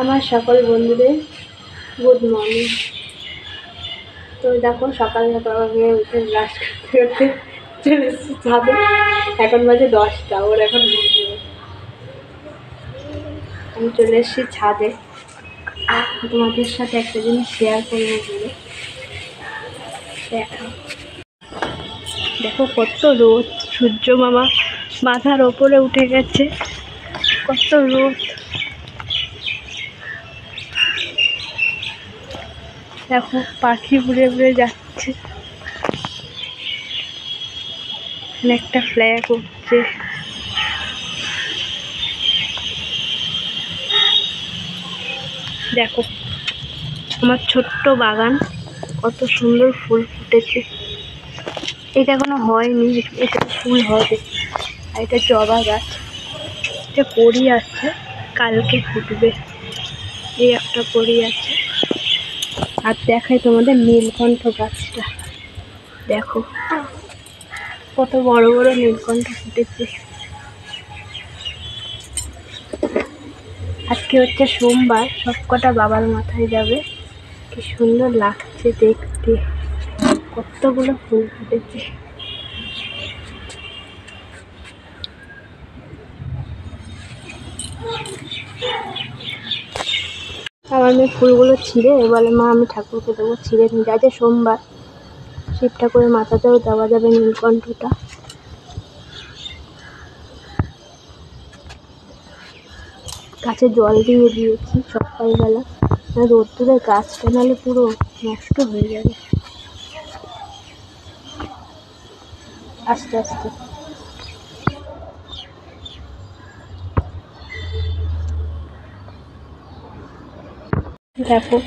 আমার সকল বন্ধুদের গুড মর্নিং। তো দেখো সকাল সকাল উঠে ব্রাশ করতে চলে এসেছি ছাদে। এখন বাজে 10টা, ওর এখন আমি চলে এসেছি ছাদে। তোমাদের সাথে একটা জিনিস শেয়ার করবো বলে। দেখো কত রোদ, সূর্য মামা মাথার ওপরে উঠে গেছে, কত রোদ। দেখো পাখি উড়ে উড়ে যাচ্ছে, একটা ফ্ল্যাগ উঠছে। দেখো আমার ছোট্ট বাগান, কত সুন্দর ফুল ফুটেছে। এটা এখনো হয়নি, এটা ফুল হবে। আর এটা জবা গাছ, এটা কড়ি আছে, কালকে ফুটবে। এই একটা কড়ি আছে। আর দেখাই তোমাদের নীলকণ্ঠ গাছটা, দেখো কত বড় বড় নীলকণ্ঠ ফুটেছে। আজকে হচ্ছে সোমবার, সবকটা বাবার মাথায় যাবে। কি সুন্দর লাগছে দেখতে, কতগুলো ফুল ফুটেছে। আমার মেয়ে ফুলগুলো ছিঁড়ে বলে, মা আমি ঠাকুরকে দেবো, ছিঁড়ে নিয়ে যায়। যে সোমবার, শিব ঠাকুরের মাথাতেও দেওয়া যাবে নীলকণ্ঠটা। গাছে জল দিয়ে দিয়েছি সকালবেলা, রোদ্দুরে গাছটা নাহলে পুরো নষ্ট হয়ে যাবে। আস্তে আস্তে দেখো